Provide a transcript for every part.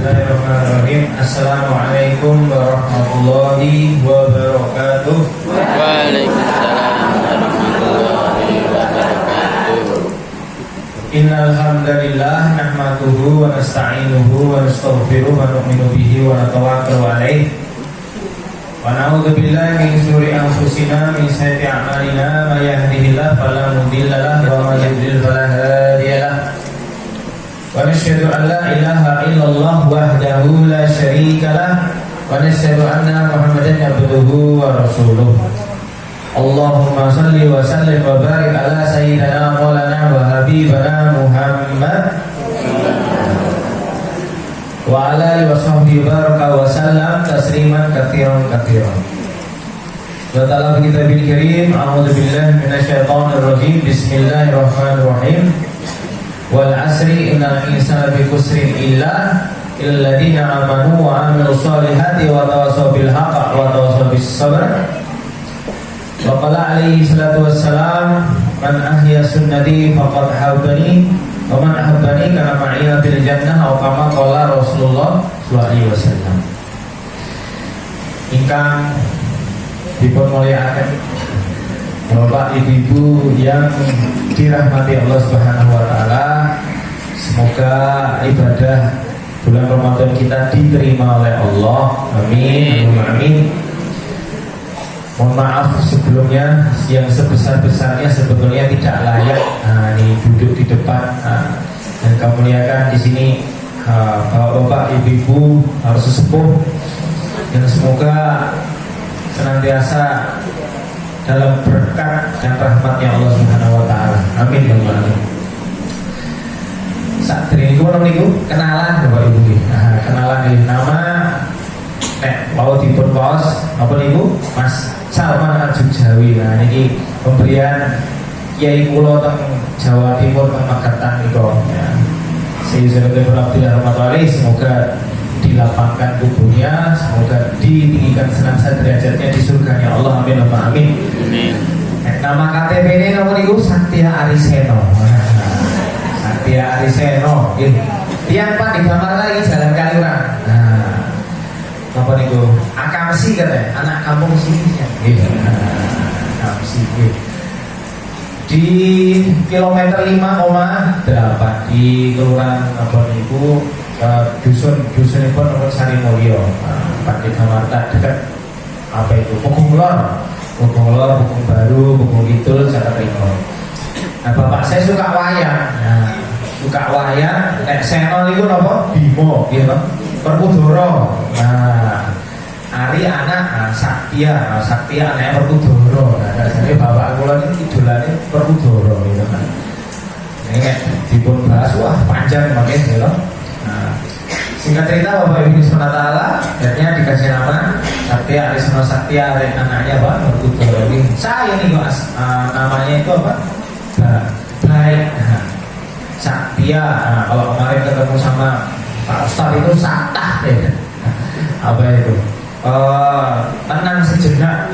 Bismillahirrahmanirrahim. Assalamualaikum warahmatullahi wabarakatuh. Waalaikumsalam warahmatullahi wabarakatuh. Innal hamdalillah nahmaduhu wa nasta'inuhu wa nastaghfiruh wa nu'minu bihi wa natawakkalu 'alaihi. Wa na'udzu billahi min shururi anfusina min sayyiati a'malina may yahdihillahu fala mudilla lahu wa may yudlil fala hadiya lahu. Wa nashhadu an la ilaha illallah wahdahu la syarika lah wa nashhadu anna Muhammadan abduhu wa rasuluh. Allahumma salli wa sallim wa barik ala sayyidina maulana wa habibana Muhammad wa ala alihi wa sahbihi baraka wa sallam tasliman katsiran katsiran. Wa ta'ala bi kitabil karim, a'udzu billahi minasyaitonir rajim. Bismillahirrahmanirrahim. Wal asri innal insana fi khusrin illa alladziina amanu wa 'amilus solihati wa tawassaw bil haqqi wa tawassaw bis sabr. Wa qala alaihi salatu wassalam, man ahya sunnati faqad habbani wa man ahabbani kana ma'iya bil jannah, atau kama qala Rasulullah sallallahu alaihi wasallam. Ingkang dipun mulyakaken Bapak Ibu yang dirahmati Allah Subhanahu wa taala, semoga ibadah bulan Ramadan kita diterima oleh Allah. Amin. Amin. Mohon maaf sebelumnya yang sebesar-besarnya sebetulnya tidak layak ini duduk di depan dan kami muliakan di sini Bapak Ibu harus sesepuh, dan semoga senantiasa dalam berkat dan rahmatnya Allah Subhanahu wa taala. Amin ya rabbal alamin. Saat ini niku kenalan Bapak Ibu. Kenalan ini nama mau dipun pos apa niku Mas Salman Al-Jujawi. Nah niki pemberian Kiai kula teng Jawa Timur teng Magetan niku ya. Sayyidina Abdullah Rahmatullah, semoga dilapangkan tubuhnya, semoga ditinggikan senantiasa derajatnya di surganya Allah. Amin. Amin. Nama KTP ini nomor itu Satya Ariseno. Satya Ariseno. Tiang Pak di kamar lagi Jalan Kaliurang. Nah, apa niku? Akamsi katanya, anak kampung sini. Akamsi. Di kilometer 5,8 di kelurahan apa niku? Dusun pun nomor Sari Mulyo, Pakai Kamarta dekat apa itu Pukung Lor, Pukung Baru, Pukung Kidul, Jakarta Timur. Nah bapak saya suka wayang, nek senol itu apa? Bimo, gitu, Perkudoro. Nah Ari anak Saktia anaknya Perkudoro. Nah jadi bapak kula ini idolane Perkudoro, gitu kan. Ini dipun bahas wah panjang makanya gitu. Nah, singkat cerita Bapak Ibu Subhanahu wa taala akhirnya dikasih nama Satya Arisno. Satya anaknya Pak Berkudoro. Saya nih Mas, namanya itu apa? Baik. Satya. Kalau kemarin ketemu sama Pak Ustadz itu Satah ya. Apa itu? Tenang sejenak.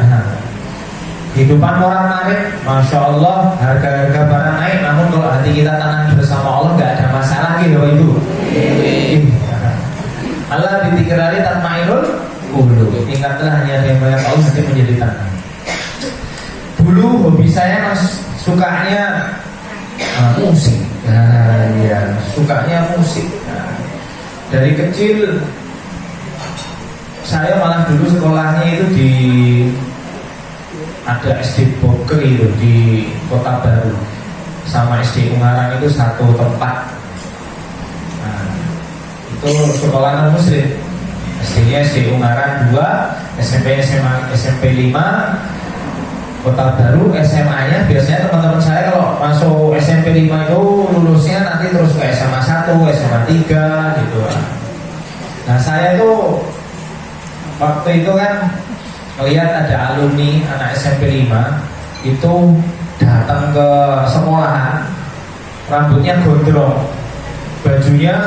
Kehidupan orang naik, Masya Allah, harga-harga barang naik, namun kalau hati kita tenang bersama Allah nggak ada masalah gitu Bapak Ibu. Allah ditikirali tatmainul qulub. Ingatlah hanya yang banyak Allah nanti menjadi tenang. Dulu hobi saya sukanya musik. Nah, ya, sukanya musik. Nah, dari kecil saya malah dulu sekolahnya itu ada SD Boker itu di Kota Baru sama SD Ungaran itu satu tempat. Nah, itu sekolah non muslim. SD-nya SD Ungaran 2, SMP 5, Kota Baru. SMA-nya biasanya teman-teman saya kalau masuk SMP 5 itu lulusnya nanti terus ke SMA 1, SMA 3 gitu. Nah saya tuh waktu itu kan melihat ada alumni anak SMP 5 itu datang ke sekolahan, rambutnya gondrong, bajunya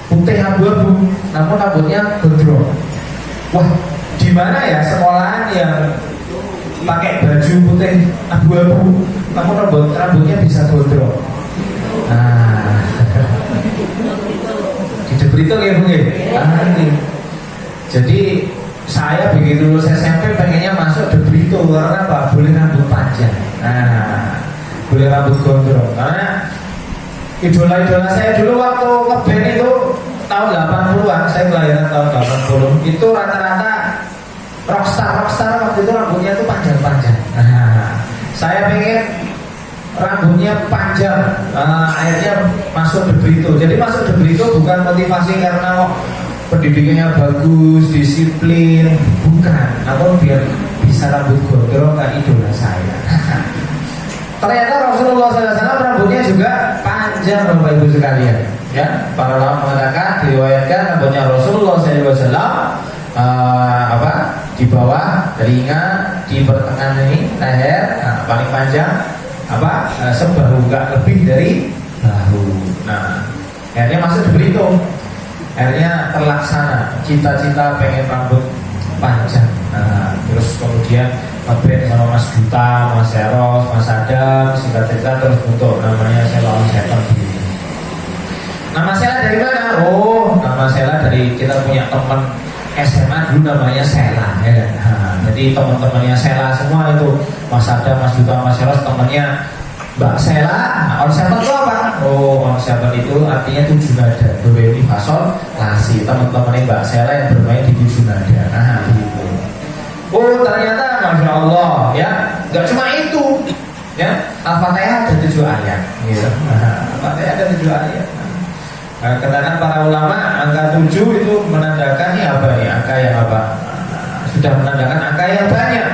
putih abu-abu, namun rambutnya gondrong. Wah, di mana ya sekolahan yang pakai baju putih abu-abu, namun rambutnya bisa gondrong? Nah, Di Debrito ya Bu ya? Jadi saya begitu lulus SMP pengennya masuk Debrito karena apa? Boleh rambut panjang. Nah, boleh rambut gondrong. Karena idola-idola saya dulu waktu ngeband itu tahun 80-an, saya kelahiran tahun 80, itu rata-rata rockstar waktu itu rambutnya itu panjang-panjang. Nah, saya pengen rambutnya panjang, akhirnya masuk Debrito. Jadi masuk Debrito bukan motivasi karena pendidikannya bagus, disiplin, bukan. Namun biar bisa rambut gondrong kayak idola saya. Ternyata Rasulullah SAW rambutnya juga panjang, Bapak Ibu sekalian. Ya, para ulama mengatakan diriwayatkan rambutnya Rasulullah SAW di bawah telinga, di pertengahan ini leher, paling panjang sebahu, nggak lebih dari bahu. Nah, akhirnya masuk Debrito. Akhirnya terlaksana cita-cita pengen rambut panjang. Nah, terus kemudian ngeband sama Mas Duta, Mas Eros, Mas Adam, singkat cerita terus bentuk namanya Sela on Seven. Nama Sela dari mana? Oh, nama Sela dari kita punya teman SMA dulu namanya Sela, ya kan? Nah, jadi teman-temannya Sela semua itu Mas Adam, Mas Duta, Mas Eros temannya Mbak Sela. Nah, on Seven itu apa? Oh, on Seven itu artinya 7 nada, do re mi fa sol la si. Teman-temannya Mbak Sela yang bermain di 7 nada. Nah, gitu. Oh, ternyata Masya Allah, ya, nggak cuma itu, ya, Al-Fatihah ada 7 ayat, gitu. Al-Fatihah ada 7 ayat. Katakan para ulama, angka 7 itu menandakan apa nih? Angka yang apa? Sudah menandakan angka yang banyak.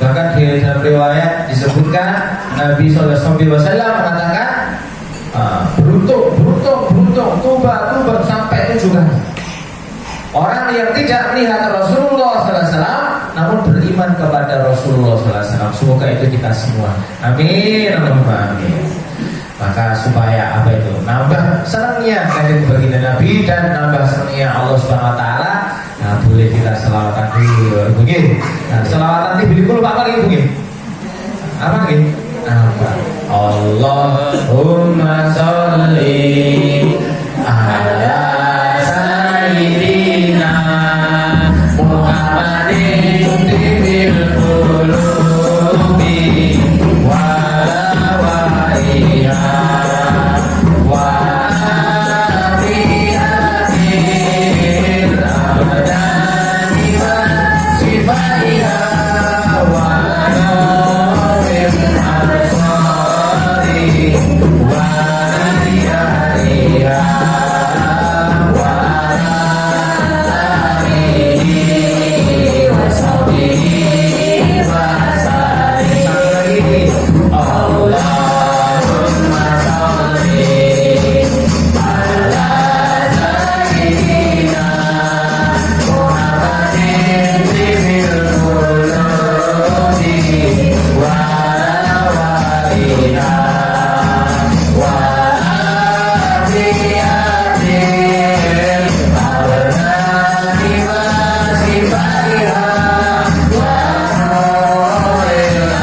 Bahkan di dalam riwayat disebutkan Nabi SAW mengatakan beruntung, tuba sampai 7 kali. Orang yang tidak melihat Rasulullah SAW namun beriman kepada Rasulullah SAW, semoga itu kita semua. Amin, Allahumma amin. Maka supaya apa itu? Nambah senangnya kanjeng baginda Nabi dan nambah senangnya Allah Subhanahu Wa Taala. Nah, boleh kita selawatan dulu, begini. Nah, selawatan ini beli Pak lagi begini. Apa lagi? Apa? Allahumma sholli ala sayyidina Muhammadin tibil qulubi wa lawaiha wa afiyatil abdani wa sifaiha wa nawir absari wa riyaiha wa alihi wa sahbihi wa sallim. Allahumma sholli ala sayyidina Muhammadin tibil qulubi wa lawaiha wa afiyatil abdani wa sifaiha wa nuril absari wa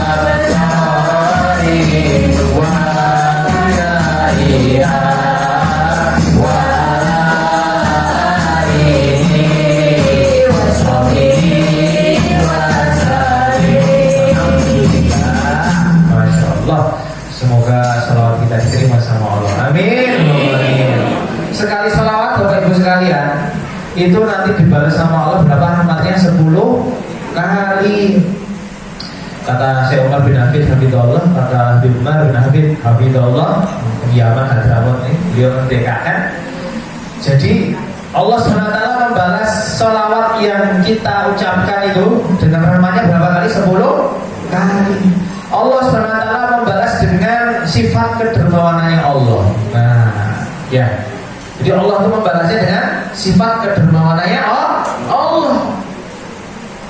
riyaiha wa alihi wa sahbihi wa sallim. Masya Allah, semoga salawat kita diterima sama Allah. Amin. Sekali salawat Bapak Ibu sekalian itu nanti dibalas sama Allah berapa rahmatnya? 10 kali. Kata Syekh Umar bin Hafid Hafidullah, kata Habib Umar bin Hafid Hafidullah, Yaman Hadramut ini beliau mendekatkan. Jadi Allah SWT membalas salawat yang kita ucapkan itu dengan rahmatnya berapa kali? 10 kali. Allah SWT membalas dengan sifat kedermawanannya Allah. Nah, ya. Jadi Allah itu membalasnya dengan sifat kedermawanannya Allah.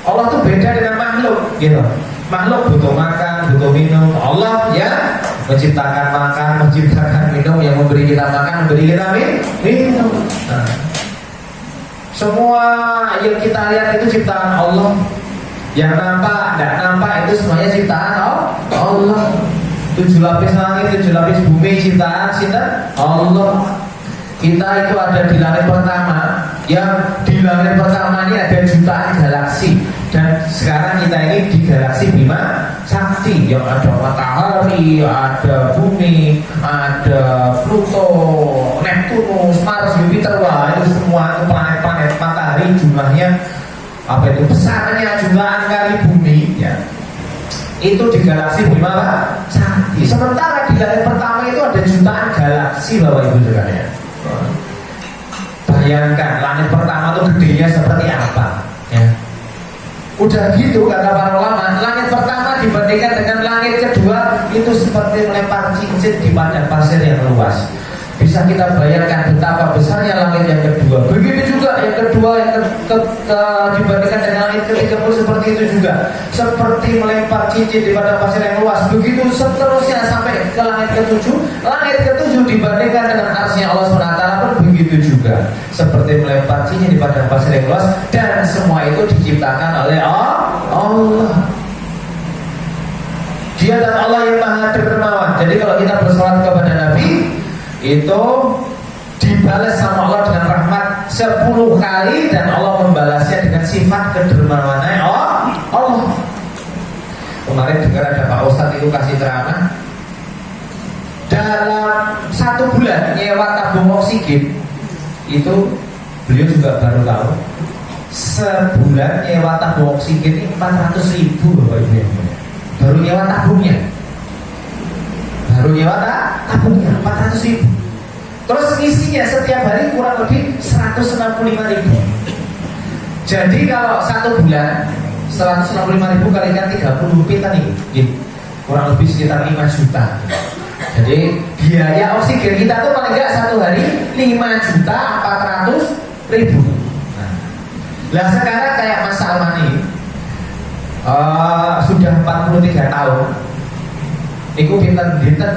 Allah itu beda dengan makhluk, gitu. Makhluk butuh makan, butuh minum. Allah ya menciptakan makan, menciptakan minum, yang memberi kita makan, memberi kita minum. Nah, semua yang kita lihat itu ciptaan Allah. Yang nampak, tidak nampak itu semuanya ciptaan Allah. 7 lapis langit, 7 lapis bumi ciptaan Allah. Kita itu ada di langit pertama, yang di langit pertama ini ada jutaan galaksi, dan sekarang kita ini di galaksi Bima Sakti yang ada matahari, ada bumi, ada Pluto, Neptunus, Mars, Jupiter. Wah, itu semua itu planet-planet. Matahari jumlahnya apa itu besarnya jutaan kali bumi ya. Itu di galaksi Bima Sakti. Sementara di langit pertama itu ada jutaan galaksi, Bapak Ibu sekalian. Bayangkan langit pertama itu gedenya seperti apa ya. Udah gitu kata para ulama, langit pertama dibandingkan dengan langit kedua itu seperti melempar cincin di padang pasir yang luas. Bisa kita bayangkan betapa besarnya langit yang kedua. Begitu juga yang kedua, yang dibandingkan dengan langit ketiga pun seperti itu juga. Seperti melempar cincin di padang pasir yang luas. Begitu seterusnya sampai ke langit ketujuh. Langit ketujuh dibandingkan dengan arsy-Nya Allah SWT pun begitu juga. Seperti melempar cincin di padang pasir yang luas. Dan semua itu diciptakan oleh Allah. Dia dan Allah yang Maha Dermawan. Jadi kalau kita bersolat kepada Nabi itu dibalas sama Allah dengan rahmat 10 kali, dan Allah membalasnya dengan sifat kedermawanan Allah. Kemarin dengar ada Pak Ustadz itu kasih ceramah, dalam 1 bulan nyewa tabung oksigen itu beliau juga baru tahu, sebulan nyewa tabung oksigen ini 400.000 Bapak Ibu. Baru nyewa tabungnya, baru nyewa tabungnya 400.000. Terus isinya setiap hari kurang lebih 165.000. Jadi kalau 1 bulan 165.000 kalikan 30 pita nih, kurang lebih sekitar 5 juta. Jadi biaya oksigen kita tuh paling enggak 1 hari 5.400.000. Nah sekarang kayak Mas Salman ini sudah 43 tahun. Iku pinten-pinten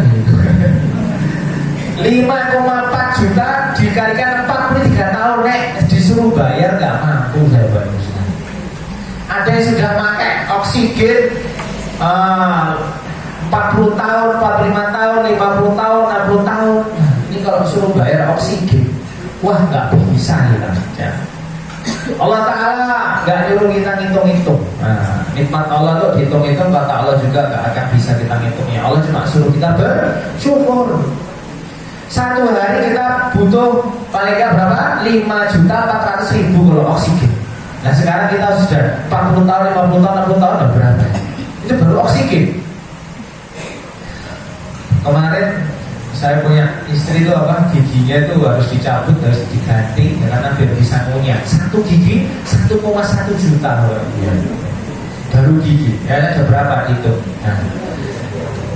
5,4 juta dikalikan 43 tahun, nek disuruh bayar gak mampu saya bayar. Ada yang sudah pakai oksigen 40 tahun, 45 tahun, 50 tahun, 60 tahun. Ini kalau suruh bayar oksigen, wah gak bisa kita ya. Allah Ta'ala gak nyuruh kita ngitung-ngitung. Nikmat Allah tuh hitung-hitung, kata Allah juga gak akan bisa kita ngitungnya. Allah cuma suruh kita bersyukur. 1 hari kita butuh paling gak berapa? 5.400.000 kalau oksigen. Nah sekarang kita sudah 40 tahun, 50 tahun, 60 tahun, berapa? Itu baru oksigen. Kemarin saya punya istri itu apa, giginya itu harus dicabut, harus diganti karena biar bisa ngunyah. 1 gigi 1,1 juta baru gigi. Ya ada berapa itu? Nah,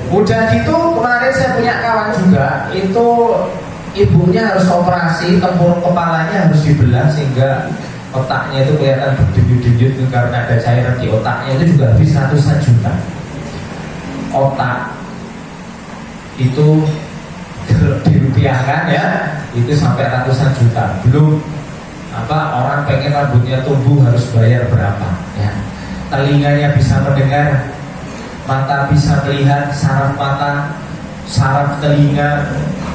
udah gitu kemarin saya punya kawan juga, itu ibunya harus operasi, tempurung kepalanya harus dibelah sehingga otaknya itu kelihatan berdenyut-denyut karena ada cairan di otaknya, itu juga habis ratusan juta. Otak itu dirupiahkan ya, itu sampai ratusan juta. Belum apa orang pengen rambutnya tumbuh harus bayar berapa ya. Telinganya bisa mendengar, mata bisa melihat, saraf mata, saraf telinga,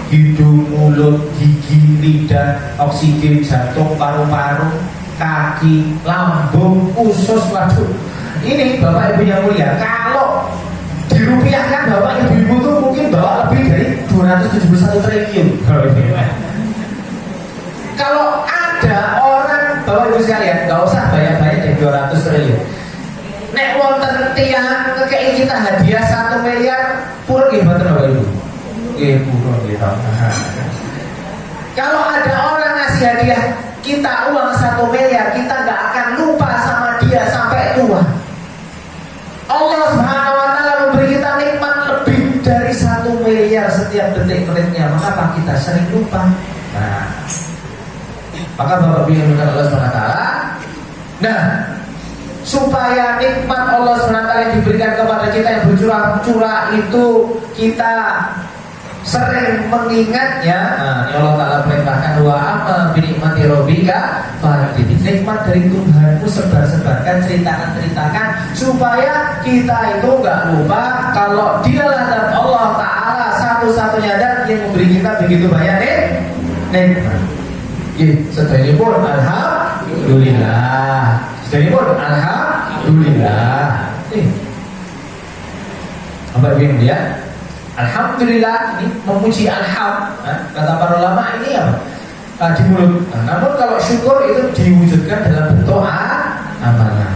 hidung, mulut, gigi, lidah, oksigen, jantung, paru-paru, kaki, lambung, usus. Waduh, ini Bapak Ibu yang mulia, kalau dirupiahkan Bapak Ibu tuh mungkin bawa lebih dari 271 triliun. Kalau ada orang Bapak Ibu sekalian, gak usah banyak-banyak dari 200 triliun. Nek wonten tiyang ngekei kita hadiah 1 miliar, purun nggih mboten Bapak Ibu? Nggih purun nggih. Kalau ada orang ngasih hadiah kita uang 1 miliar, kita nggak akan lupa sama dia sampai tua. Allah Subhanahu wa Ta'ala memberi kita nikmat lebih dari 1 miliar setiap detik-detiknya. Mengapa kita sering lupa? Nah, maka Bapak Ibu yang Allah Subhanahu wa Ta'ala, nah, supaya nikmat Allah SWT yang diberikan kepada kita yang bercurah-curah itu kita sering mengingatnya. Nah, Allah Ta'ala perintahkan wa amma binikmati rabbika fahadith. Nikmat dari Tuhanmu sebar-sebarkan, ceritakan supaya kita itu gak lupa kalau dialah dan Allah Ta'ala satu-satunya dan yang memberi kita begitu banyak nikmat. Setelah pun alhamdulillah. Setelah pun alhamdulillah. Apa yang dia? Alhamdulillah ini memuji kata para ulama ini apa? Di mulut. Namun kalau syukur itu diwujudkan dalam bentuk amalan.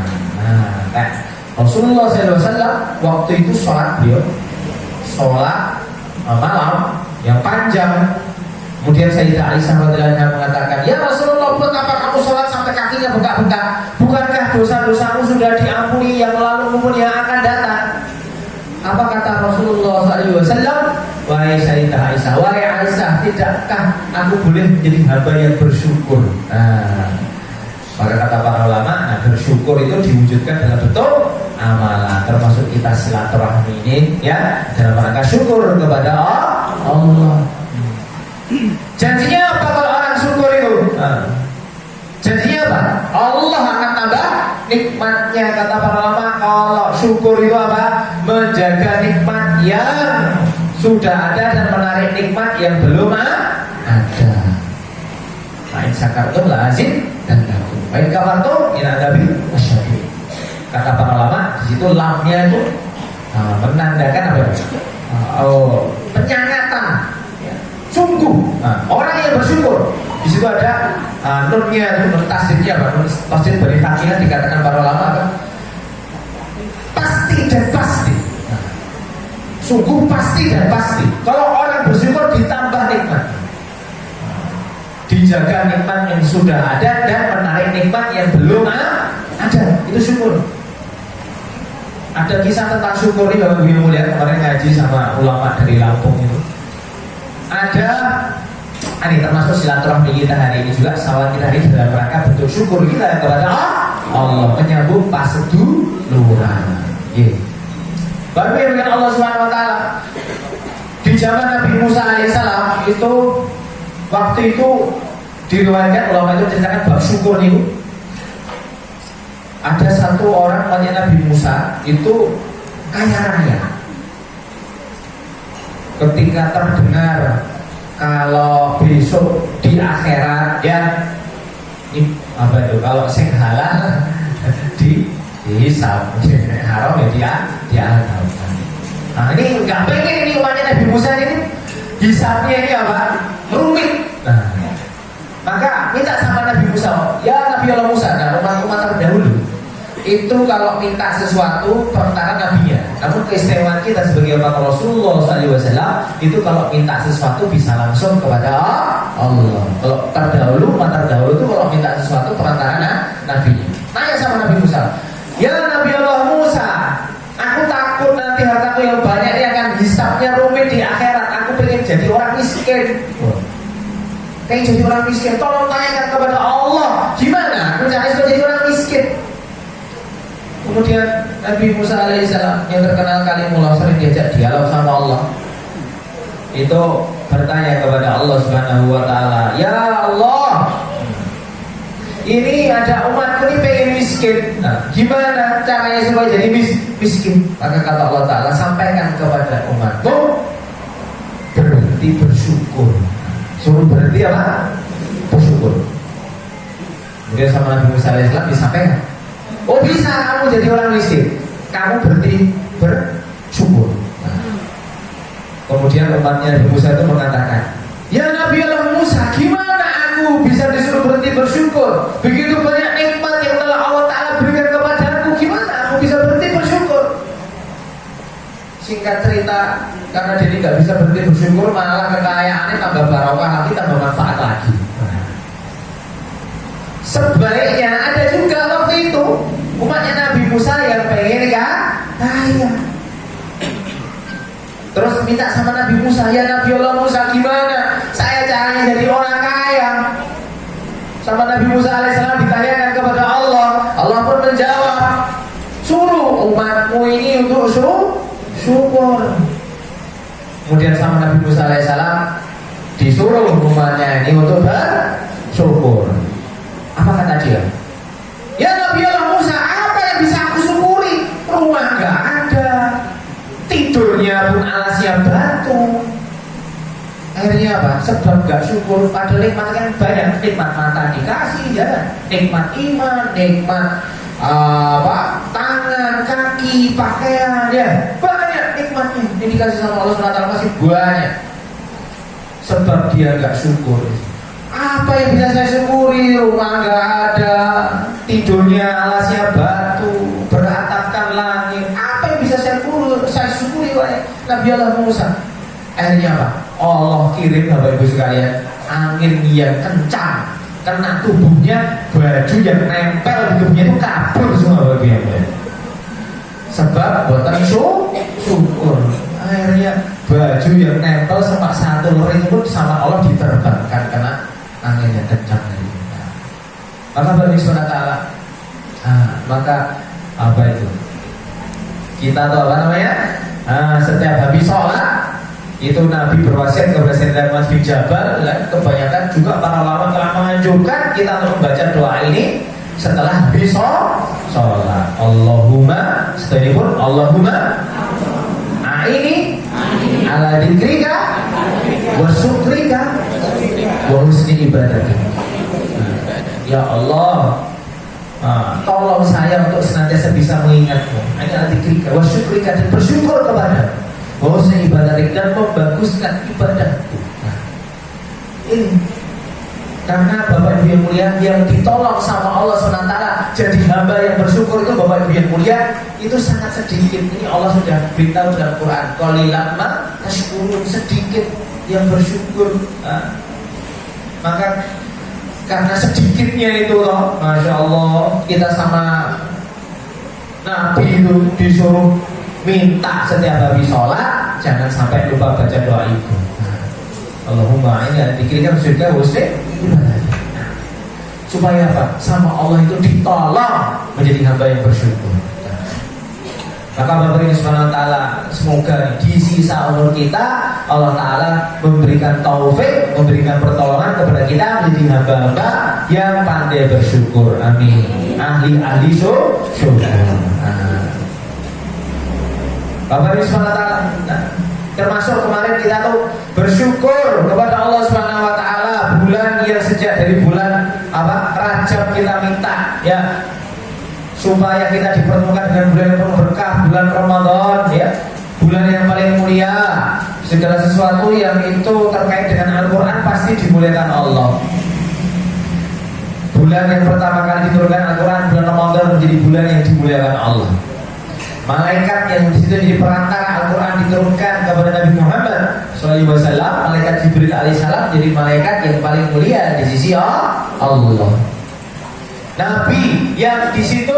Rasulullah SAW waktu itu sholat malam yang panjang. Kemudian Sayyidah Aisyah radhiyallahu anha mengatakan, ya Rasulullah, betapa kamu sholat sampai kakinya bengkak-bengkak? Bukankah dosa-dosamu sudah diampuni yang lalu maupun yang akan datang? Apa kata Rasulullah SAW? Wahai Sayyidah Aisyah, wahai Aisyah, tidakkah aku boleh menjadi hamba yang bersyukur? Maka kata para ulama, bersyukur itu diwujudkan dalam bentuk amalan, termasuk kita silaturahmi ini ya dalam rangka syukur kepada Allah. Janjinya apa kalau orang syukur itu? Janjinya apa? Allah akan tambah nikmatnya. Kata para ulama, kalau syukur itu apa? Menjaga nikmat yang sudah ada dan menarik nikmat yang belum ada. Main sakartum lazim dan lakum. Main kafartum ila nabi asyhadu. Kata para ulama, di situ lamnya itu menandakan apa? Penyangatan. Sungguh, orang yang bersyukur. Di situ ada nunnya, nun tasdidnya apa? Nun tasdid dari fakilah dikatakan para ulama apa? Pasti dan pasti. Sungguh pasti dan pasti. Kalau orang bersyukur ditambah nikmat, dijaga nikmat yang sudah ada dan menarik nikmat yang belum ada. Itu syukur. Ada kisah tentang syukur ini Bapak Ibu yang mulia, kemarin ngaji sama ulama dari Lampung itu. Ada, ini termasuk silaturahmi kita hari ini juga, salat kita hari dalam rangka bentuk syukur kita kepada Allah, menyambung paseduluran. Baru yang Allah Subhanahu Wa Taala di zaman Nabi Musa alaihissalam itu, waktu itu diriwayatkan ulama itu ceritakan bab syukur itu. Ada satu orang namanya Nabi Musa itu kaya raya. Ketika terdengar kalau besok di akhirat ya ini apa itu, kalau sing halal dihisab, haram ya dia. Nah ini nggak pengen ini umatnya Nabi Musa ini hisabnya ini apa? Rumit. Maka minta sama Nabi Musa, ya Nabi Allah Musa, nah umat-umat terdahulu itu kalau minta sesuatu perantara nabinya. Namun keistimewaan kita sebagai umat Rasulullah SAW itu kalau minta sesuatu bisa langsung kepada Allah. Kalau umat terdahulu itu kalau minta sesuatu perantara nabinya. Tanya sama Nabi Musa, ya Nabi Allah Musa, aku takut nanti hartaku yang banyak ini akan hisabnya rumit di akhirat. Aku pengen jadi orang miskin. Pengen jadi orang miskin, tolong tanyakan kepada Allah, gimana aku cari supaya jadi orang miskin. Kemudian Nabi Musa alaihissalam yang terkenal kalimullah, sering diajak dialog sama Allah, itu bertanya kepada Allah Subhanahu Wa Taala, ya Allah, ini ada umatku ini pengen miskin. Nah, gimana caranya supaya jadi miskin? Maka kata Allah Taala, sampaikan kepada umatku berhenti bersyukur. Suruh berhenti apa? Bersyukur. Kemudian sama Nabi Musa alaihissalam disampaikan, oh bisa kamu jadi orang miskin, kamu berhenti bersyukur. Kemudian umatnya Nabi Musa itu mengatakan, ya Nabi Allah Musa, gimana aku bisa disuruh berhenti bersyukur? Begitu banyak nikmat yang telah Allah Ta'ala berikan kepadaku, gimana aku bisa berhenti bersyukur? Singkat cerita, karena dia tidak bisa berhenti bersyukur, malah kekayaannya tambah barokah lagi, tambah manfaat lagi. Sebaliknya ada juga waktu itu umatnya Nabi Musa yang pengen kaya, terus minta sama Nabi Musa, ya Nabi Allah Musa, gimana saya caranya jadi orang kaya? Sama Nabi Musa alaihissalam ditanyakan kepada Allah, Allah pun menjawab, suruh umatmu ini untuk syukur. Kemudian sama Nabi Musa alaihissalam disuruh umatnya ini untuk bersyukur. Apa kata dia? Ya Nabi Allah Musa, apa yang bisa aku syukuri? Rumah gak ada, tidurnya pun alasnya batu. Akhirnya apa? Sebab gak syukur. Padahal nikmat kan banyak. Nikmat mata dikasih ya, nikmat iman, nikmat tangan, kaki, pakaian ya, banyak nikmatnya yang dikasih sama Allah SWT masih banyak. Sebab dia gak syukur. Apa yang bisa saya syukuri? Rumah gak ada, tidurnya alasnya batu, beratapkan langit. Apa yang bisa saya syukuri oleh Nabi Allah Musa? Akhirnya apa? Allah kirim Bapak Ibu sekalian angin yang kencang, kena tubuhnya, baju yang nempel di tubuhnya itu kabur semua Bapak Ibu. Sebab buatan syukur. Akhirnya baju yang nempel sama satu lori itu pun sama Allah diterbangkan karena angin yang kencang. Maka Bapak Ibu SWT, maka apa itu? Kita tahu apa namanya? Setiap habis sholat itu Nabi berwasiat kepada Sayyidina Mu'adz bin Jabal, dan kebanyakan juga para ulama telah menganjurkan kita untuk membaca doa ini setelah habis sholat. Allahumma, setelah ini pun Allahumma a'ini ala dzikrika wa syukrika wa husni ibadatik. Ya Allah, tolong saya untuk senantiasa bisa mengingatmu. Ini ala dzikrika wa syukrika, dan bersyukur kepadamu, bahwasanya ibadah dan membaguskan ibadahku. Ini karena Bapak Ibu yang mulia, yang ditolong sama Allah SWT jadi hamba yang bersyukur itu Bapak Ibu yang mulia itu sangat sedikit. Ini Allah sudah beritahu dalam Quran, qalilan ma tashkurun, sedikit yang bersyukur. Maka karena sedikitnya itu loh, Masya Allah, kita sama Nabi itu disuruh minta setiap habis sholat jangan sampai lupa baca doa itu. Allahumma ini dikirikan surga husni ibadah. Supaya apa? Sama Allah itu ditolong menjadi hamba yang bersyukur. Maka Bapak Ibu Subhanahu wa Ta'ala, semoga di sisa umur kita Allah Ta'ala memberikan taufik, memberikan pertolongan kepada kita menjadi hamba-hamba yang pandai bersyukur. Amin. Ahli syukur. Bapak Ibu Subhanahu wa Ta'ala, termasuk kemarin kita tuh bersyukur kepada Allah Subhanahu wa Ta'ala, bulan yang sejak dari bulan Rajab kita minta ya, supaya kita dipertemukan dengan bulan yang penuh berkah, bulan Ramadan ya, bulan yang paling mulia. Segala sesuatu yang itu terkait dengan Al-Quran pasti dimuliakan Allah. Bulan yang pertama kali diturunkan Al-Quran, bulan Ramadan, menjadi bulan yang dimuliakan Allah. Malaikat yang di situ jadi perantara Al-Quran diturunkan kepada Nabi Muhammad SAW, malaikat Jibril alaihissalam jadi malaikat yang paling mulia di sisi Allah. Nabi yang di situ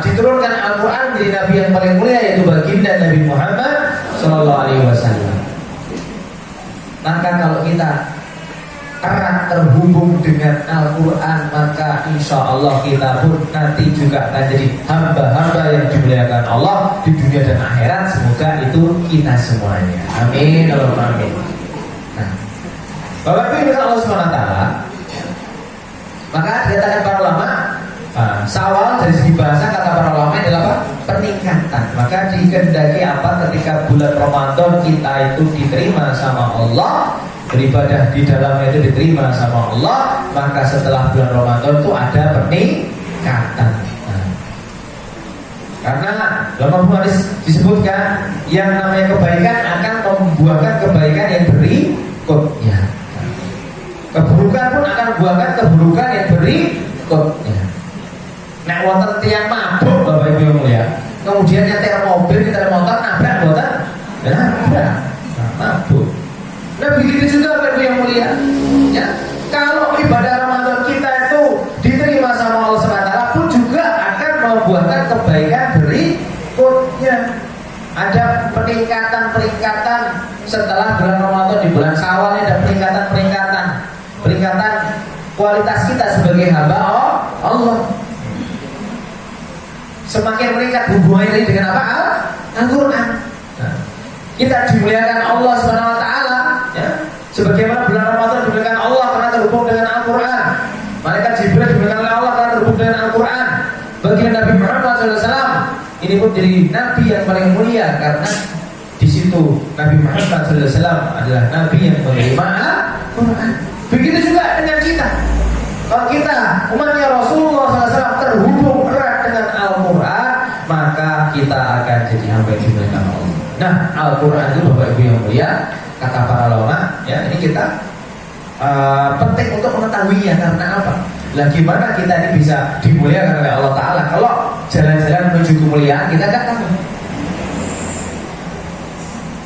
diturunkan Al-Quran jadi Nabi yang paling mulia, yaitu baginda Nabi Muhammad SAW. Maka kalau kita erat terhubung dengan Al-Quran, maka insya Allah kita pun nanti juga akan jadi hamba-hamba yang dimuliakan Allah di dunia dan akhirat. Semoga itu kita semuanya. Amin. Amin. Nah, Bapak Ibu Allah SWT, maka dikatakan para ulama, Syawal dari segi bahasa kata para ulama adalah apa? Peningkatan. Maka dikehendaki apa? Ketika bulan Ramadan kita itu diterima sama Allah, beribadah di dalamnya itu diterima sama Allah, maka setelah bulan Ramadan itu ada peningkatan. Karena dalam hadis disebutkan yang namanya kebaikan akan membuahkan kebaikan yang berikutnya. Keburukan pun akan membuahkan keburukan yang berikutnya. Nek wonten tiyang mabuk Bapak Ibu yang mulia, kemudian nyetir mobil, nyetir motor, nabrak mboten? Nabrak. Mabuk. Nah begitu juga Bapak Ibu yang mulia ya, kalau ibadah Ramadan kita itu diterima sama Allah SWT pun juga akan membuahkan kebaikan berikutnya. Ada peningkatan setelah bulan Ramadan. Di bulan Syawal ada peningkatan kualitas kita sebagai hamba Allah. Semakin meningkat hubungan ini dengan apa? Al-Quran. Kita dimuliakan Allah SWT ya. Sebagaimana bulan Ramadan dimuliakan Allah karena terhubung dengan Al-Quran. Malaikat Jibril dimuliakan oleh Allah karena terhubung dengan Al-Quran. Bagi Nabi Muhammad SAW, ini pun jadi Nabi yang paling mulia karena di situ Nabi Muhammad SAW adalah Nabi yang menerima Quran. Begitu juga dengan kita. Kalau kita umatnya Rasulullah SAW terhubung erat dengan Al-Quran, maka kita akan jadi hamba yang dimuliakan Allah. Nah, Al-Quran itu Bapak Ibu yang mulia, kata para ulama, ya ini kita penting untuk mengetahuinya. Karena apa? Lah gimana kita ini bisa dimuliakan oleh Allah Ta'ala kalau jalan-jalan menuju kemuliaan kita nggak tahu.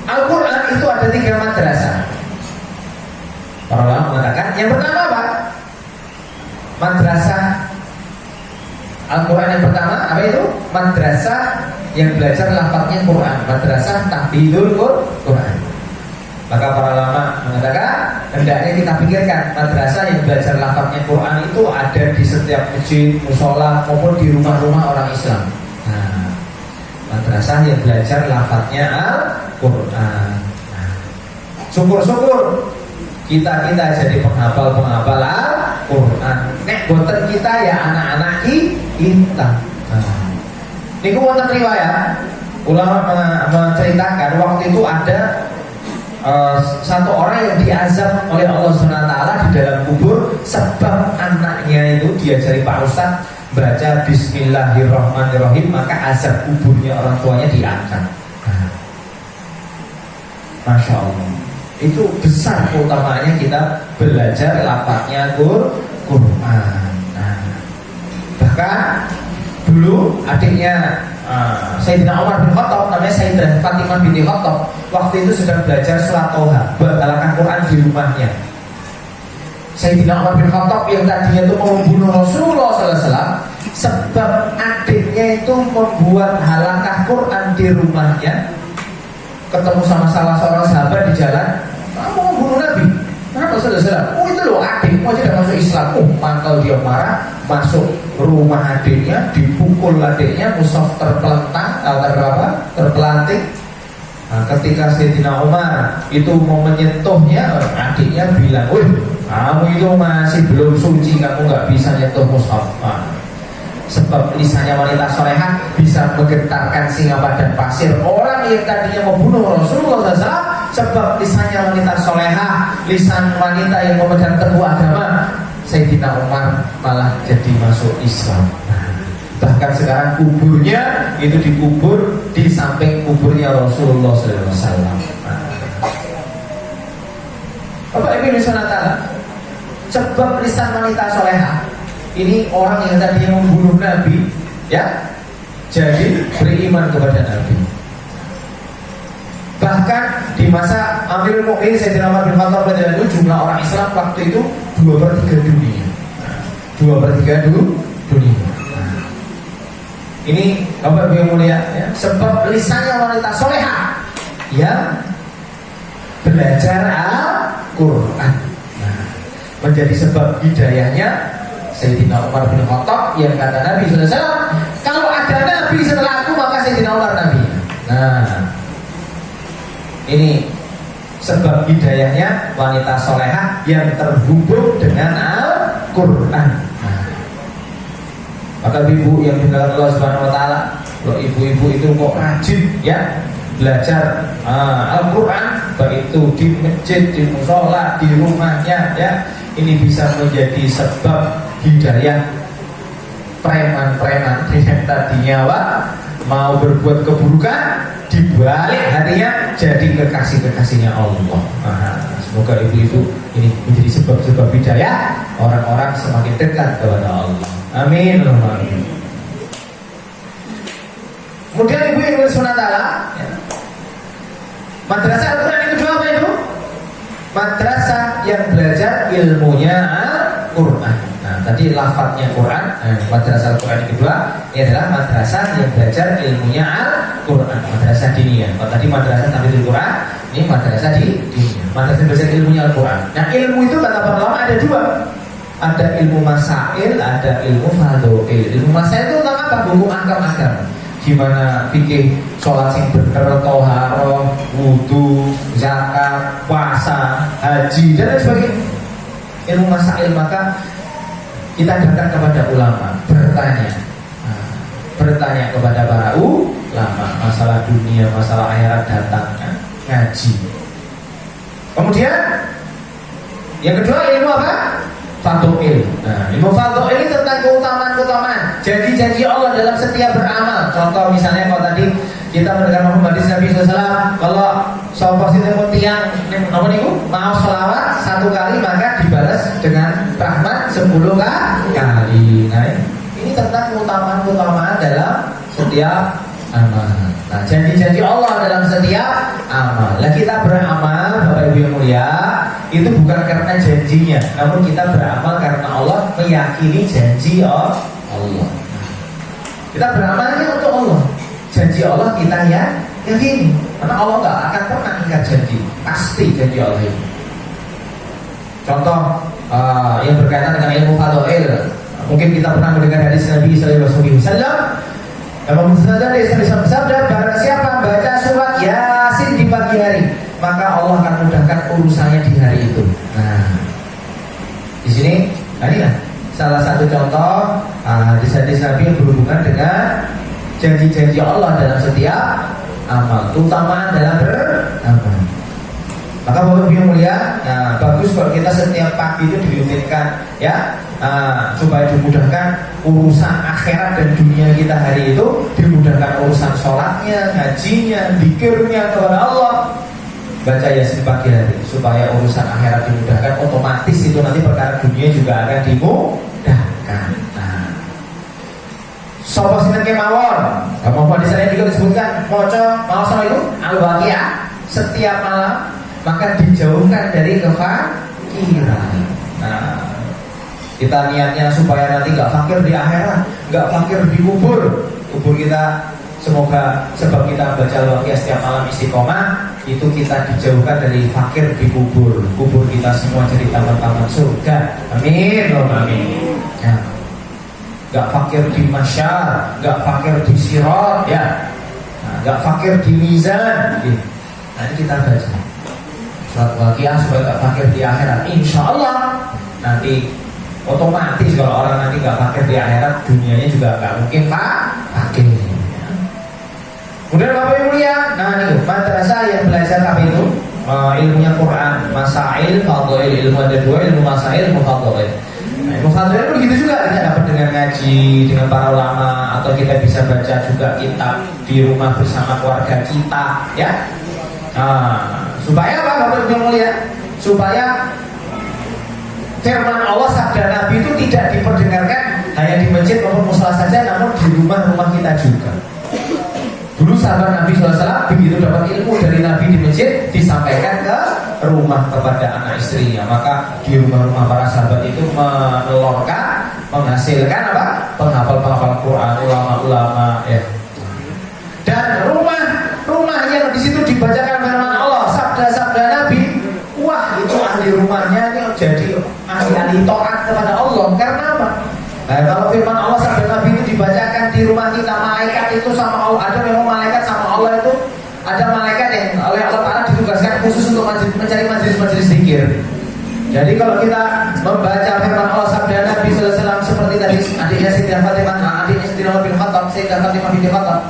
Al-Quran itu ada 3 madrasah. Para ulama mengatakan yang pertama apa? Madrasah Al-Quran yang pertama apa itu? Madrasah yang belajar lafadznya Quran, madrasah tahfidzul Quran. Maka para ulama mengatakan hendaknya kita pikirkan madrasah yang belajar lafadznya Quran itu ada di setiap masjid, musola maupun di rumah-rumah orang Islam. Nah, madrasah yang belajar lafadznya Al-Quran. Nah, syukur-syukur kita jadi penghafal Al-Quran. Nek boten kita ya anak-anak kita. Nah, niku wonten riwayat ulama menceritakan waktu itu ada satu orang yang diazab oleh Allah SWT di dalam kubur sebab anaknya itu diajari Pak Ustadz baca Bismillahirrahmanirrahim, maka azab kuburnya orang tuanya diangkat. Nah, Masya Allah, itu besar keutamanya kita belajar lafadznya Quran. Nah, bahkan dulu adiknya Sayyidina Umar bin Khattab, namanya Sayyidah Fatimah binti Khattab, waktu itu sedang belajar surat Toha, bacaan Quran di rumahnya. Sayyidina Umar bin Khattab yang tadinya itu mau membunuh Rasulullah SAW, sebab adiknya itu membuat halakah Quran di rumahnya, ketemu sama salah seorang sahabat di jalan, kamu mau membunuh Nabi? Kenapa saudara? Oh itu loh adikmu aja udah masuk Islam. Maka dia marah, masuk rumah adiknya, dipukul adiknya, mushaf terpelanting. Nah, ketika Sayyidina Umar itu mau menyentuhnya, adiknya bilang, "Wih, kamu itu masih belum suci, kamu nggak bisa nyentuh mushaf." Nah, sebab lisannya wanita solehah bisa menggetarkan singa padan pasir. Orang yang tadinya mau bunuh Rasulullah SAW, sebab lisannya wanita solehah, lisan wanita yang memegang teguh agama, Sayyidina Umar malah jadi masuk Islam. Nah, bahkan sekarang kuburnya itu dikubur di samping kuburnya Rasulullah SAW. Nah, Bapak Ibu Nusantara, sebab lisan wanita solehah ini orang yang tadinya membunuh Nabi, ya, jadi beriman kepada Nabi. Bahkan di masa Amirul Mukminin Sayyidina Umar bin Khattab itu jumlah orang Islam waktu itu 2/3 dunia. 2/3 dunia. Nah, ini Bapak Ibu yang mulia, ya, sebab lisannya wanita solehah yang belajar Al-Quran. Nah, menjadi sebab hidayahnya Sayyidina Umar bin Khattab yang kata Nabi SAW, kalau ada Nabi setelah aku maka Sayyidina Umar Nabi. Nah, ini sebab hidayahnya wanita solehah yang terhubung dengan Al-Quran. Nah, maka ibu yang dimuliakan Allah Subhanahu Wa Taala, kalau ibu-ibu itu kok rajin ya belajar Al-Quran, baik itu di masjid, di musola, di rumahnya, ya, ini bisa menjadi sebab hidayah preman-preman yang tadinya mau berbuat keburukan, dibalik hatinya jadi kekasih-kekasihnya Allah. Semoga ibu-ibu ini menjadi sebab-sebab hidayah orang-orang semakin dekat kepada Allah. Amin. Amin. Kemudian ibu-ibu sunatala, ya. Madrasah Al-Quran yang kedua apa itu? Madrasah yang belajar ilmunya Al-Quran. Nah, tadi lafadznya Quran. Madrasah Al-Quran yang kedua ini adalah madrasah yang belajar ilmunya Al-Quran, madrasah diniyah. Kalau tadi madrasah tahfidzul Quran, ini madrasah diniyah, madrasah belajar ilmunya Al-Quran. Nah, ilmu itu kata para ulama ada dua. Ada ilmu masail, ada ilmu fadhoil. Ilmu masail itu tentang apa? Buku akam-akam. Gimana fikih, sholat sing bener, toharoh, wudu, zakat, puasa, haji, dan lain sebagainya. Ilmu masail, maka kita datang kepada ulama, bertanya kepada para ulama masalah dunia, masalah akhirat, datangnya ngaji. Kemudian Yang kedua ilmu apa? Fadhil. Nah, ilmu fadhil ini tentang keutamaan-keutamaan janji-janji Allah dalam setiap beramal. Contoh misalnya kalau tadi kita mendengar hadis Nabi SAW, kalau sapa sinten tiang apa niku mau selawat 1 kali maka dibalas dengan rahmat 10 kali. Nah, ini tentang keutamaan-keutamaan dalam setiap amal. Nah, janji-janji Allah dalam setiap amal. Lah kita beramal, Bapak Ibu yang mulia, itu bukan karena janjinya, namun kita beramal karena Allah meyakini janji Allah. Kita beramalnya untuk Allah. Janji Allah kita yakini, karena Allah nggak akan pernah ingkar janji. Pasti janji Allah itu. Contoh yang berkaitan dengan ilmu fadhil. Mungkin kita pernah mendengar hadis Nabi sallallahu alaihi wasallam. Imam Ghazali bersabda, barang siapa baca surat Yasin di pagi hari, maka Allah akan mudahkan urusannya di hari itu. Nah, di sini, ini salah satu contoh hadis-hadis Nabi yang berhubungan dengan janji-janji Allah dalam setiap amal, terutama dalam beramal. Maka Bapak Ibu yang mulia, nah, bagus kalau kita setiap pagi itu dirutinkan, ya, supaya dimudahkan urusan akhirat dan dunia kita hari itu, dimudahkan urusan sholatnya, ngajinya, zikirnya kepada Allah. Baca Yasin pagi hari supaya urusan akhirat dimudahkan, otomatis itu nanti perkara dunia juga akan dimudahkan. Nah, sapa sinten kemawon, mau di sana juga disebutkan maca mau sama itu al-waqiah setiap malam, maka dijauhkan dari kefakiran. Nah, kita niatnya supaya nanti nggak fakir di akhirat, nggak fakir di kubur. Kubur kita semoga sebab kita baca al-waqiah setiap malam istiqomah, itu kita dijauhkan dari fakir di kubur. Kubur kita semua jadi taman-taman surga. Amin, amin. Ya. Nggak fakir di masyar, nggak fakir di sirat, ya. Nah, nggak fakir di mizan. Nanti kita baca surat Waqiah supaya nggak fakir di akhirat. Insya Allah nanti otomatis kalau orang nanti nggak fakir di akhirat, dunianya juga nggak mungkin fakir. Kemudian Bapak Ibu mulia, nah ini madrasah yang belajar apa itu? Ilmunya Quran, masail, fadhil, ilmu ada 2, ilmu masail, ilmu fadhil. Nah, ilmu fadhil begitu juga, kita dapat dengan ngaji dengan para ulama, atau kita bisa baca juga kitab di rumah bersama keluarga kita, ya. Supaya apa Bapak Ibu mulia? Supaya firman Allah sabda Nabi itu tidak diperdengarkan hanya di masjid maupun musala saja, namun di rumah-rumah kita juga. Dulu sahabat Nabi SAW begitu dapat ilmu dari Nabi di masjid, disampaikan ke rumah kepada anak istrinya. Maka di rumah-rumah para sahabat itu menelurkan, menghasilkan apa? Penghafal-penghafal Quran, ulama-ulama, ya. Dan rumah yang di situ dibacakan firman Allah, sabda-sabda Nabi, wah itu ahli rumahnya ini jadi ahli taat kepada Allah. Karena apa? Nah, kalau firman Allah sabda Nabi itu dibacakan di rumah kita, malaikat itu sama Allah, ada memang malaikat sama Allah itu, ada malaikat yang oleh Allah Ta'ala ditugaskan khusus untuk mencari majelis-majelis zikir. Jadi kalau kita membaca firman Allah sabda Nabi SAW seperti tadi adiknya Sayyidah Fatimah, adiknya Sayyidah bin Khattab, Sayyidah Fatimah bin Khattab,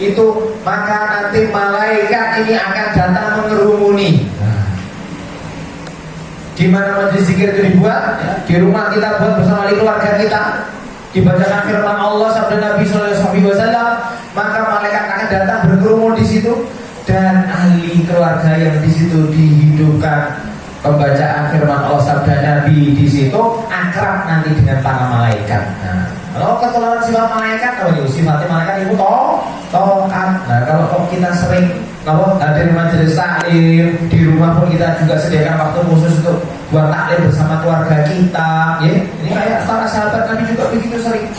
itu maka nanti malaikat ini akan datang mengerumuni. Di mana majelis zikir itu dibuat, ya, di rumah kita buat bersama keluarga kita, dibacakan firman Allah sabda Nabi sallallahu alaihi wasallam, maka malaikat akan datang berkerumun di situ, dan ahli keluarga yang di situ dihidupkan pembacaan firman Allah sabda Nabi di situ akrab nanti dengan para malaikat. Nah, kalau ketularan sifat malaikat, kalau sifatnya malaikat itu to'at. Nah, kalau kita sering hadir majelis taklim, di rumah pun kita juga sediakan waktu khusus untuk buat taklim bersama keluarga kita, ya. Ini kayak para sahabat Nabi juga begitu sering.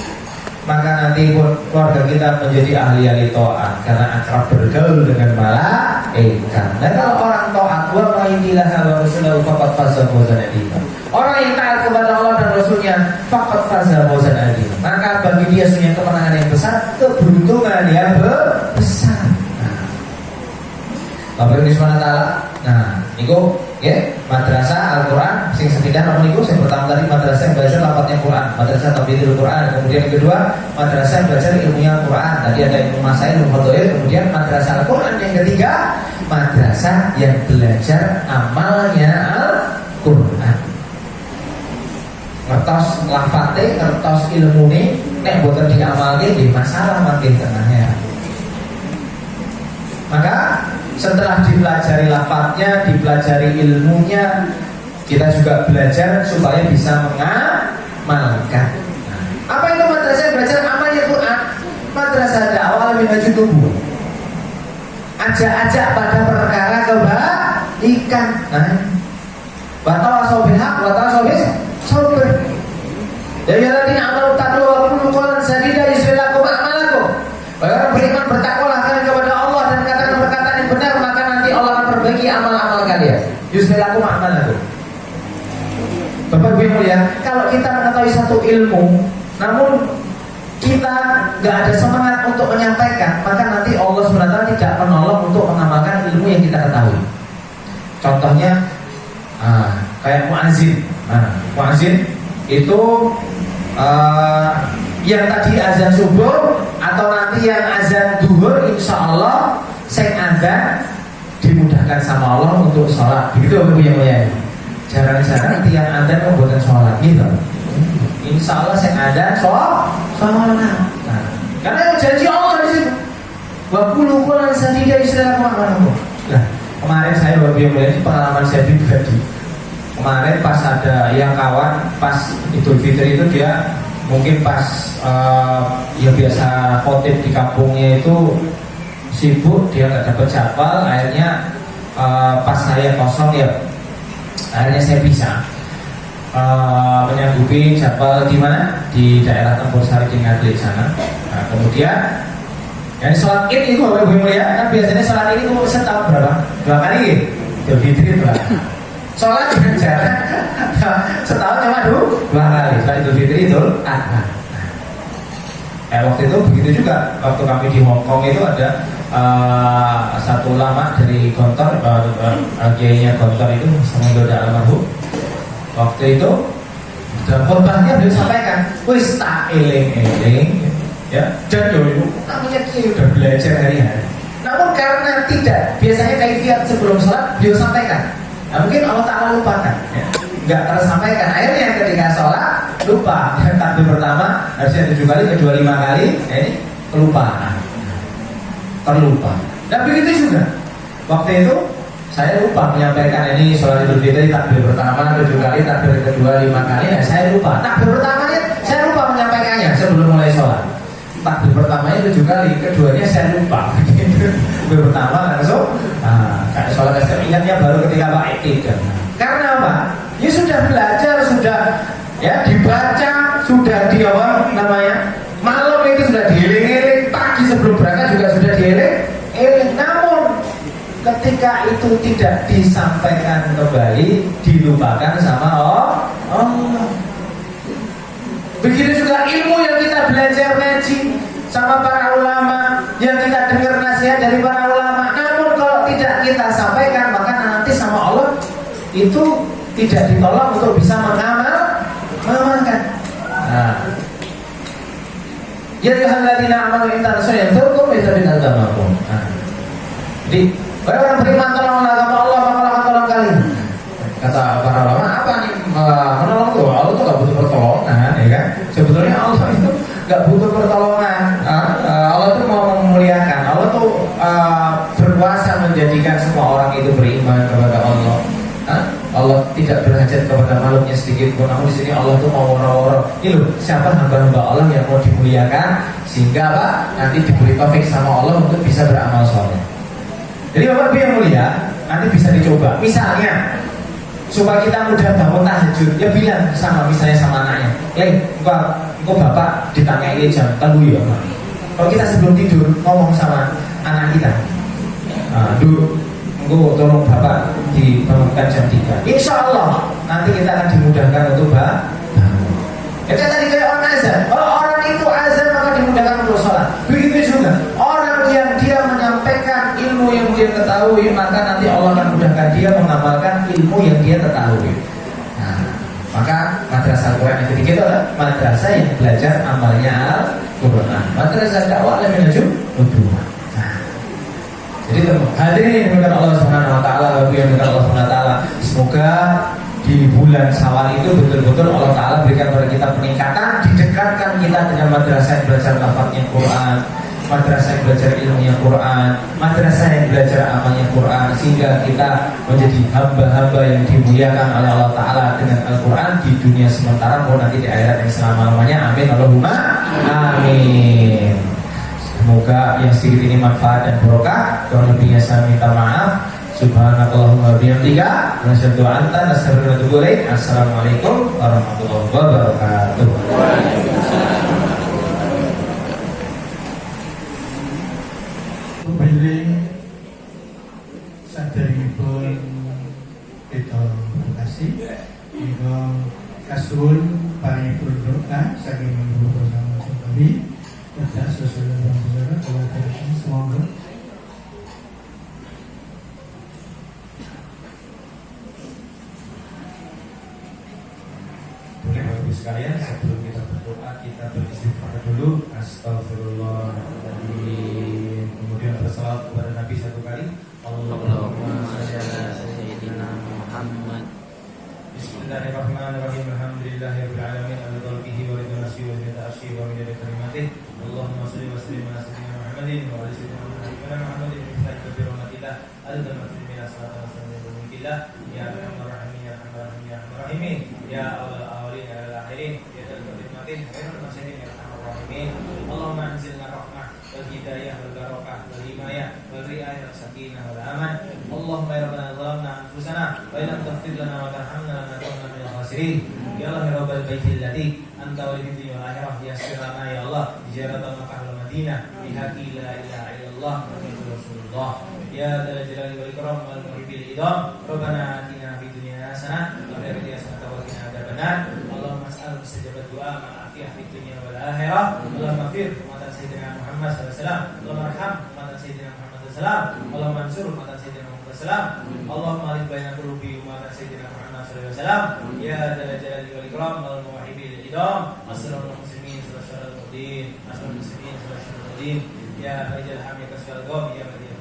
Maka nanti pun keluarga kita menjadi ahli-ahli taat karena akrab bergaul dengan malaikat. Dan kalau orang taat, wa ma'inilaha wa rasulahu faqad faza fawzan adzima. Orang yang taat kepada Allah dan Rasulnya faqad faza fawzan adzima. Maka bagi dia punya kemenangan yang besar, keberuntungan yang besar. Bapak Ibu SWT. Nah, niku ya, madrasah Al-Quran sing sepindah nomor niku. Yang pertama tadi madrasah yang belajar lafadznya Quran, madrasah tabligil Quran. Kemudian yang kedua, madrasah yang belajar ilmunya Quran. Tadi ada ilmu masail, ilmu fadhil. Kemudian madrasah Al-Quran. Yang ketiga, madrasah yang belajar amalnya Al-Quran. ngertos lafate, ngertos ilmune, nek boten diamalke di masalah makin tengahnya. Maka setelah dipelajari lafadznya, dipelajari ilmunya, kita juga belajar supaya bisa mengamalkan. Apa itu madrasah? Belajar amalnya Quran. Madrasah dakwah minhajul nubuwah. Ajak-ajak pada perkara kebaikan. Wa tawassaw bil haqq wa tawassaw bis sabr. Ya alladzina amanu taqwa wa qulu qawlan sadida yuslih lakum a'malakum. Orang beriman bertakwalah kalian kepada Allah dan katakan perkataan yang benar, maka nanti Allah akan perbaiki amal-amal kalian. Yuslih lakum a'malakum. Bapak Ibu yang mulia, kalau kita mengetahui satu ilmu, namun kita nggak ada semangat untuk menyampaikan, maka nanti Allah SWT tidak menolong untuk mengamalkan ilmu yang kita ketahui. Contohnya, kayak muazzin. Muazzin itu yang tadi azan subuh atau nanti yang azan duhur, insya Allah sing azan dimudahkan sama Allah untuk sholat. Begitu Bapak Ibu yang mulia. Jarang-jarang nanti yang azan membuatkan sholat gitu. Insya Allah sing azan sholat. Karena yang janji Allah di situ. Wa qulu qawlan sadida yuslih lakum a'malakum. Nah, kemarin saya Bapak Ibu yang mulia, pengalaman saya pribadi. Kemarin pas ada yang kawan pas Idul Fitri itu dia mungkin pas ya biasa khotib di kampungnya itu sibuk, dia nggak dapat jadwal, akhirnya pas saya kosong ya akhirnya saya bisa menyanggupi jadwal di mana, di daerah Tempur Sari di Ngadlik sana. Nah, kemudian yang sholat id itu Bapak Ibu ya, kan biasanya sholat id itu setahun berapa? 2 kali ya? Idul Fitri itu sholat dengan jarak setahun cuma 2 kali. Sholat Idul Fitri itu waktu itu begitu juga. Waktu kami di Hong Kong itu ada satu ulama dari Gontor, kiainya Gontor itu semoga almarhum. Waktu itu dalam khotbahnya beliau sampaikan, wis tak eling-eling ya, dan itu namanya kiai udah belajar hari-hari. Namun karena tidak biasanya kaifiat sebelum sholat beliau sampaikan. Nah, mungkin Allah Ta'ala lupakan ya. Nggak tersampaikan. Akhirnya ketika sholat lupa. Yang takbir pertama harusnya 7 kali, kedua 5 kali. Ini kelupaan. Terlupa. Dan begitu juga. Waktu itu saya lupa menyampaikan ini sholat Idul Fitri takbir pertama 7 kali, takbir kedua 5 kali. Nah, saya lupa. Takbir pertamanya saya lupa menyampaikannya sebelum mulai sholat. Takbir pertamanya 7 kali, keduanya saya lupa. Takbir pertama langsung kayak sholat STM ingatnya baru ketika Pak Iqtidal. Karena apa? Ya sudah belajar, sudah ya dibaca, sudah malam itu sudah dieling-eling, pagi sebelum berangkat juga sudah dieling-eling. Namun ketika itu tidak disampaikan kembali, dilupakan sama Allah. Begitu juga ilmu yang kita belajar ngaji sama para ulama, yang kita dengar nasihat dari para ulama, namun kalau tidak kita sampaikan, maka nanti sama Allah itu tidak ditolong untuk bisa mengamalkan. Ya ayyuhalladzina amanu in tansurukum yatsabi'al agamakum. Jadi orang beriman tolonglah agama Allah, maka Allah akan tolong kalian. Kata para ulama, apa nih menolong tuh? Allah tuh gak butuh pertolongan, ya kan? Sebetulnya Allah itu gak butuh pertolongan. Allah tuh mau memuliakan. Allah tuh berkuasa menjadikan semua orang itu beriman kepada Allah. Allah tidak berhajat kepada makhluknya sedikit pun. Namun di sini Allah tuh mau woro-woro. Ini loh, siapa hamba-hamba Allah yang mau dimuliakan sehingga apa? Nanti diberi taufik sama Allah untuk bisa beramal soleh. Jadi Bapak Ibu yang mulia, nanti bisa dicoba. Misalnya supaya kita mudah bangun tahajud, ya bilang misalnya sama anaknya, engkau bapak ditanyai jam 3 ya. Kalau kita sebelum tidur ngomong sama anak kita, engkau tolong bapak dibangunkan jam 3. Insya Allah nanti kita akan dimudahkan untuk bangun. Ya kan tadi kayak orang azan, kalau orang itu azan maka dimudahkan untuk sholat. Begitu juga orang yang dia menyampaikan ilmu yang dia ketahui, maka nanti Allah akan mudahkan dia mengamalkan ilmu yang dia ketahui. Maka madrasah Al-Quran yang ketiga itu adalah madrasah yang belajar amalnya Al-Quran. Madrasah dakwah yang menuju nubuwah. Jadi hadirin yang dimuliakan Allah Subhanahu wa taala, bagi yang dimuliakan Allah Subhanahu wa taala, semoga di bulan Syawal itu betul-betul Allah Ta'ala berikan kepada kita peningkatan, didekatkan kita dengan madrasah yang belajar lafadznya Quran, madrasah yang belajar ilmunya Quran, madrasah yang belajar amalnya Quran, sehingga kita menjadi hamba-hamba yang dimuliakan oleh Allah Ta'ala dengan Al-Quran di dunia sementara maupun nanti di akhirat yang selama-lamanya. Amin Allahumma amin. Semoga yang sedikit ini manfaat dan barokah. Kurang lebihnya saya minta maaf. Subhanakallahumma bihamdika nasyhadu an la ilaha illa anta nastaghfiruka wa natubu ilaik. Assalamualaikum warahmatullahi wabarakatuh. Pilih saderengipun kita kasih kita kasun paripun doa saking Guru Sama Kami kita sesuai dengan saudara kalau ada semoga Boleh Bapak sekalian, sebelum kita berdoa kita beristighfar dulu. Astagfirullahaladzim. Kemudian bersalawat kepada Nabi satu kali. Allahumma shalli ala sayyidina Muhammad. Bismillahirrahmanirrahim. Alhamdulillahirabbil alamin. Ala qalbihi wa ridha nafsihi wa zinata arsyihi wa midada kalimatih. Allahumma shalli wa sallim ala sayyidina Muhammadin wa ala sayyidina Muhammadin bi fadli rahmatillah. Al-Muhammad sallallahu alaihi wasallam. Ya Arhamar Rahimin, ya Arhamar Rahimin, ya Arhamar Rahimin. Ya Allah awalin ya akhirin, ya dalil khidmatin, khairul masyaikin ya Arhamar Rahimin. Allahumma anzilna rahmah wal hidayah wal barakah wal himayah wal riayah wal sakinah wal aman. Allahumma ya rabbana zalamna anfusana wa illam taghfir lana wa tarhamna lanakunanna minal khasirin. Ya Allah ya rabbal baitil ladzi anta waliyul dunya wal akhirah, yassir lana ya Allah ziyaratal Makkah wal Madinah bi haqqi la ilaha illallah Muhammadur Rasulullah. Ya dzal jalali wal ikram wal muhibbil idam. Rabbana atina fid dunya hasanah wa fil akhirati hasanah wa qina adzabannar. Allahumma as'aluka istijabat du'a ma afiyah fid dunya wal akhirah. Allahumma fir umat sayyidina Muhammad sallallahu alaihi wasallam. Allahumma arham umat sayyidina Muhammad sallallahu alaihi wasallam. Allahumma ansur umat sayyidina Muhammad sallallahu alaihi wasallam. Allahumma alif baina qulubi umat sayyidina Muhammad sallallahu alaihi wasallam. Ya dzal jalali wal ikram wal muhibbil idam. Assalamu muslimin sallallahu alaihi wasallam. Assalamu muslimin sallallahu alaihi wasallam. Ya fajal hamid kasal qom ya Rahim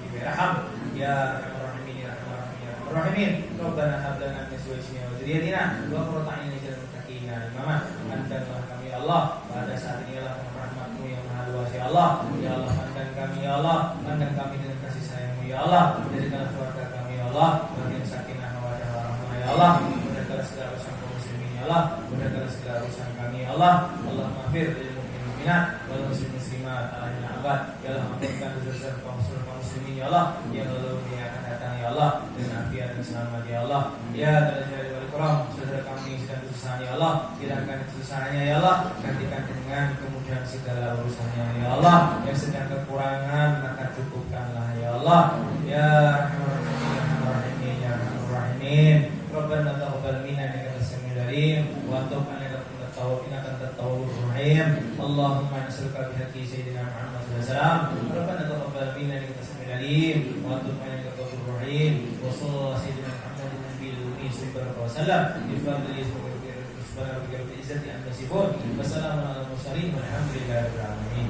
ya Arhamar Rahimin ya Arhamar Rahimin ya Arhamar Rahimin. Rabbana hab lana min azwajina wa dhurriyyatina qurrata a'yunin waj'alna lil muttaqina imama. Anta kami ya Allah, pada saat ini Allah rahmatmu yang maha luas ya Allah. Ya Allah, pandang kami ya Allah, pandang kami dengan kasih sayangmu ya Allah. Jadikanlah keluarga kami ya Allah bagi sakinah mawaddah warahmah ya Allah. Mudahkanlah segala urusan kaum muslimin ya Allah, mudahkanlah segala urusan kami ya Allah. Allahumma ighfir lil mu'minin mu'minat wal muslimat alaihi abad. Ya Allah, ampunkan dosa kaum muslimin ya Allah yang lalu yang akan datang ya Allah dengan afiat dan selamat ya Allah. Ya Dzal wal Ikram, saudara kami sedang kesusahan ya Allah, hilangkan kesusahannya ya Allah, gantikan dengan kemudahan segala urusannya ya Allah. Yang sedang kekurangan maka cukupkanlah ya Allah. Ya Rahman ya Rahim ya Rahim. Rabbana taqabbal minna innaka as-sami'ul 'alim wa tub 'alaina innaka at-tawwabur rahim. Allahumma nas'aluka bi haqqi sayyidina Muhammad sallallahu alaihi wasallam. Rabbana taqabbal minna innaka as-sami'ul 'alim wa tub 'alaina innaka at-tawwabur rahim. Wa sallallahu sayyidina Muhammadin nabiyil ummi sallallahu alaihi wasallam bi fadlihi subhanahu wa ta'ala bi izzati an tasifun. Wassalamu ala mursalin walhamdulillahi rabbil alamin.